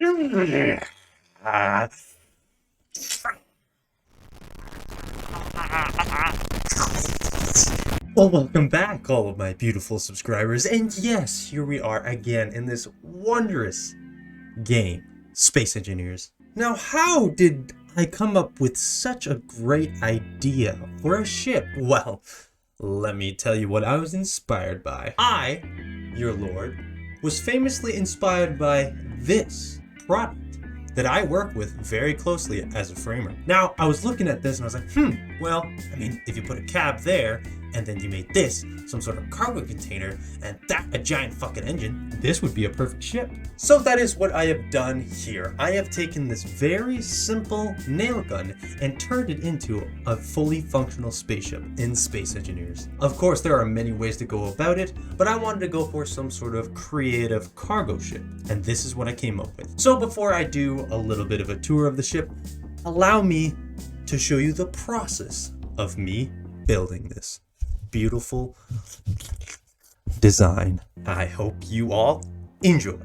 Well, welcome back, all of my beautiful subscribers, and yes, here we are again in this wondrous game, Space Engineers. Now, how did I come up with such a great idea for a ship? Well, let me tell you what I was inspired by. I, your lord, was famously inspired by this product that I work with very closely as a framer. Now, I was looking at this and I was like, well, I mean, if you put a cab there, and then you made this some sort of cargo container, and that a giant fucking engine, this would be a perfect ship. So that is what I have done here. I have taken this very simple nail gun and turned it into a fully functional spaceship in Space Engineers. Of course, there are many ways to go about it, but I wanted to go for some sort of creative cargo ship, and this is what I came up with. So before I do a little bit of a tour of the ship, allow me to show you the process of me building this beautiful design. I hope you all enjoy.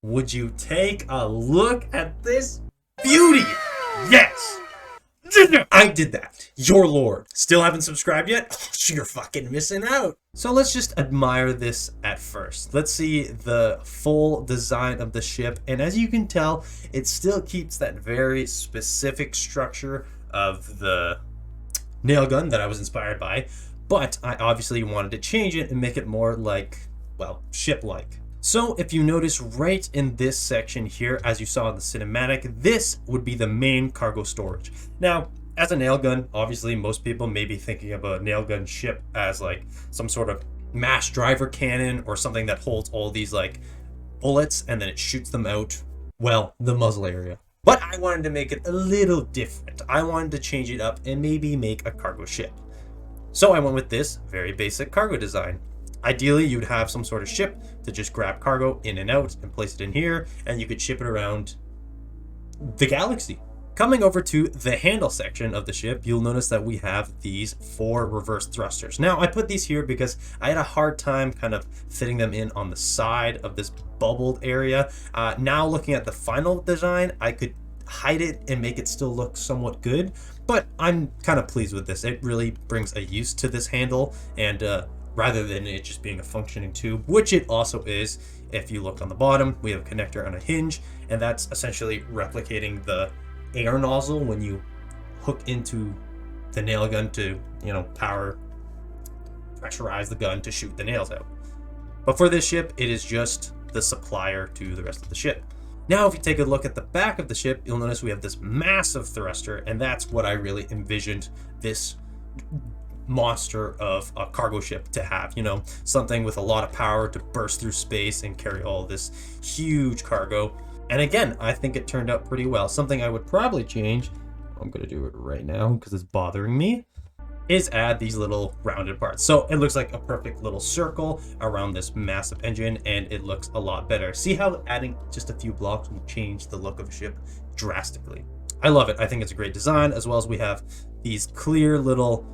Would you take a look at this beauty? Yes! I did that. Your lord. Still haven't subscribed yet? Oh, you're fucking missing out. So let's just admire this at first. Let's see the full design of the ship. And as you can tell, it still keeps that very specific structure of the nail gun that I was inspired by. But I obviously wanted to change it and make it more like, well, ship-like. So if you notice right in this section here, as you saw in the cinematic, this would be the main cargo storage. Now, as a nail gun, obviously most people may be thinking of a nail gun ship as like some sort of mass driver cannon or something that holds all these like bullets and then it shoots them out, well, the muzzle area. But I wanted to make it a little different. I wanted to change it up and maybe make a cargo ship. So I went with this very basic cargo design. Ideally, you'd have some sort of ship to just grab cargo in and out and place it in here, and you could ship it around the galaxy. Coming over to the handle section of the ship, you'll notice that we have these 4 reverse thrusters. Now, I put these here because I had a hard time kind of fitting them in on the side of this bubbled area. Now, looking at the final design, I could hide it and make it still look somewhat good, but I'm kind of pleased with this. It really brings a use to this handle, and rather than it just being a functioning tube, which it also is. If you look on the bottom, we have a connector and a hinge, and that's essentially replicating the air nozzle when you hook into the nail gun to, you know, pressurize the gun to shoot the nails out. But for this ship, it is just the supplier to the rest of the ship. Now, if you take a look at the back of the ship, you'll notice we have this massive thruster, and that's what I really envisioned this monster of a cargo ship to have, you know, something with a lot of power to burst through space and carry all this huge cargo. And again, I think it turned out pretty well. Something I would probably change, I'm gonna do it right now because it's bothering me, is add these little rounded parts. So it looks like a perfect little circle around this massive engine, and it looks a lot better. See how adding just a few blocks will change the look of a ship drastically. I love it. I think it's a great design, as well as we have these clear little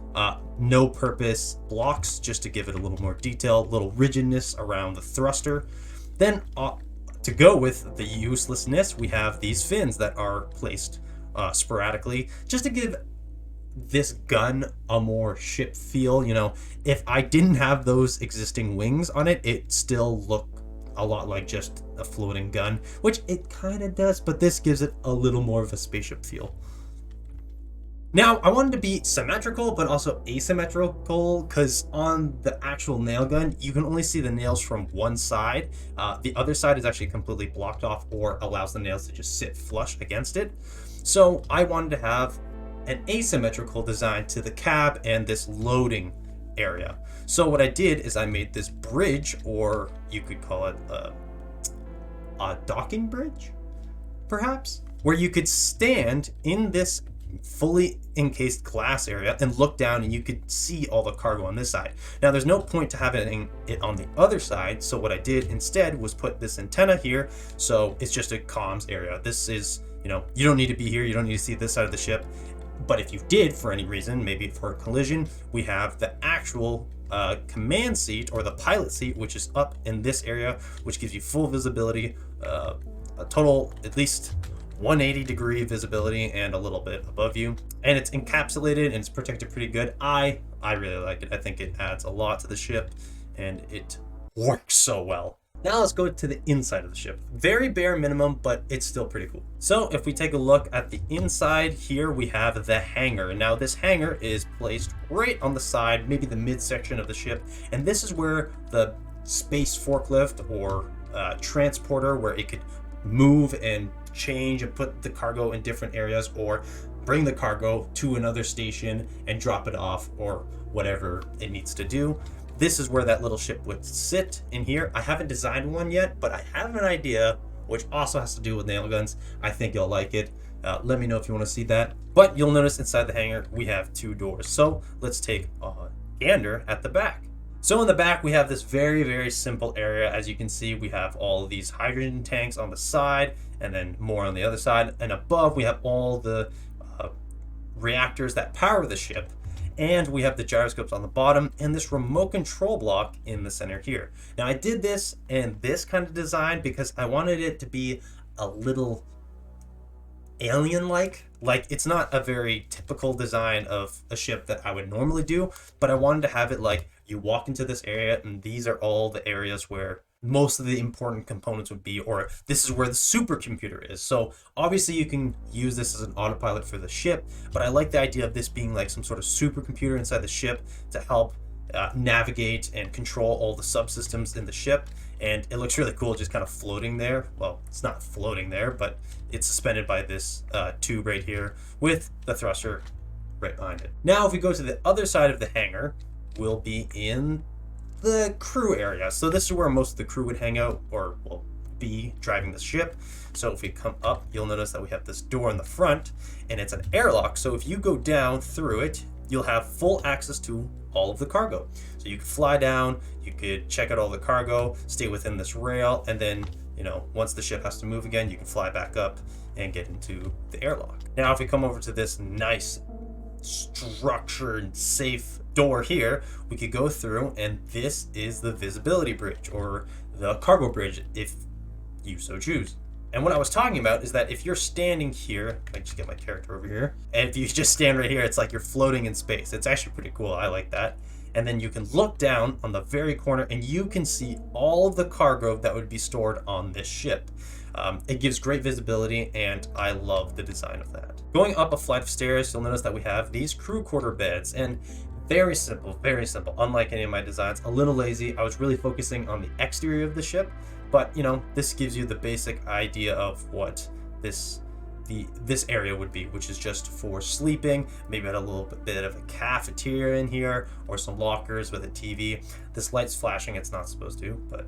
no purpose blocks just to give it a little more detail, little rigidness around the thruster. Then to go with the uselessness, we have these fins that are placed sporadically just to give this gun a more ship feel. You know, if I didn't have those existing wings on it, it still looked a lot like just a floating gun, which it kind of does, but this gives it a little more of a spaceship feel. Now, I wanted to be symmetrical, but also asymmetrical, because on the actual nail gun, you can only see the nails from one side. The other side is actually completely blocked off or allows the nails to just sit flush against it. So I wanted to have an asymmetrical design to the cab and this loading area. So what I did is I made this bridge, or you could call it a docking bridge, perhaps, where you could stand in this fully encased glass area and look down and you could see all the cargo on this side. Now there's no point to having it on the other side, so what I did instead was put this antenna here, so it's just a comms area. This is, you know, you don't need to be here, you don't need to see this side of the ship, but if you did for any reason, maybe for a collision, we have the actual command seat or the pilot seat, which is up in this area, which gives you full visibility, a total at least 180-degree visibility and a little bit above you, and it's encapsulated and it's protected pretty good. I really like it. I think it adds a lot to the ship and it works so well. Now let's go to the inside of the ship. Very bare minimum, but it's still pretty cool. So if we take a look at the inside here, we have the hangar. Now this hangar is placed right on the side, maybe the midsection of the ship, and this is where the space forklift or transporter, where it could move and change and put the cargo in different areas, or bring the cargo to another station and drop it off, or whatever it needs to do. This is where that little ship would sit in here. I haven't designed one yet, but I have an idea, which also has to do with nail guns. I think you'll like it. Let me know if you want to see that. But you'll notice inside the hangar, we have 2 doors. So let's take a gander at the back. So in the back, we have this very, very simple area. As you can see, we have all of these hydrogen tanks on the side, and then more on the other side. And above, we have all the reactors that power the ship. And we have the gyroscopes on the bottom and this remote control block in the center here. Now I did this in this kind of design because I wanted it to be a little alien-like. Like, it's not a very typical design of a ship that I would normally do, but I wanted to have it like you walk into this area and these are all the areas where most of the important components would be, or this is where the supercomputer is. So obviously you can use this as an autopilot for the ship, but I like the idea of this being like some sort of supercomputer inside the ship to help navigate and control all the subsystems in the ship. And it looks really cool just kind of floating there. Well, it's not floating there, but it's suspended by this tube right here with the thruster right behind it. Now if we go to the other side of the hangar, we'll be in the crew area. So this is where most of the crew would hang out, or will be driving the ship. So if we come up, you'll notice that we have this door in the front and it's an airlock. So if you go down through it, you'll have full access to all of the cargo. So you could fly down, you could check out all the cargo, stay within this rail, and then, you know, once the ship has to move again, you can fly back up and get into the airlock. Now if we come over to this nice structured safe door here, we could go through, and this is the visibility bridge, or the cargo bridge if you so choose. And what I was talking about is that if you're standing here, I just get my character over here, and if you just stand right here, it's like you're floating in space. It's actually pretty cool. I like that. And then you can look down on the very corner and you can see all of the cargo that would be stored on this ship. It gives great visibility, and I love the design of that. Going up a flight of stairs, you'll notice that we have these crew quarter beds, and very simple, unlike any of my designs. A little lazy. I was really focusing on the exterior of the ship, but you know, this gives you the basic idea of what this area would be, which is just for sleeping. Maybe had a little bit of a cafeteria in here, or some lockers with a TV. This light's flashing, it's not supposed to, but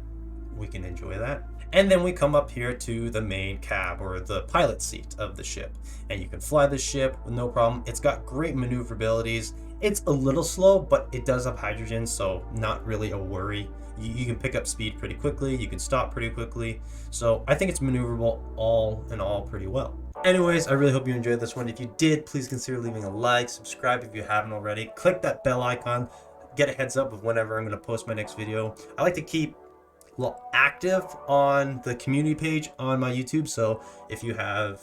we can enjoy that. And then we come up here to the main cab, or the pilot seat of the ship, and you can fly the ship with no problem. It's got great maneuverabilities. It's a little slow, but it does have hydrogen, so not really a worry. You can pick up speed pretty quickly, you can stop pretty quickly, so I think it's maneuverable all in all pretty well. Anyways, I really hope you enjoyed this one. If you did, please consider leaving a like, subscribe if you haven't already, click that bell icon, get a heads up of whenever I'm going to post my next video. I like to keep active on the community page on my YouTube, so if you have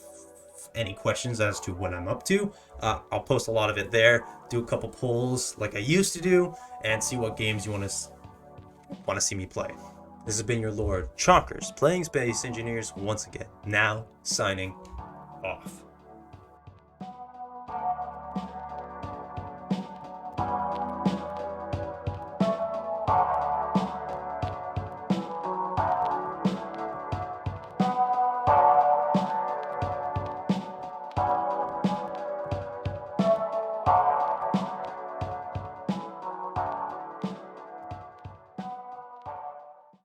any questions as to what I'm up to, I'll post a lot of it there, do a couple polls like I used to do, and see what games you want to see me play. This has been your Lord Chonkers, playing Space Engineers once again, now signing off.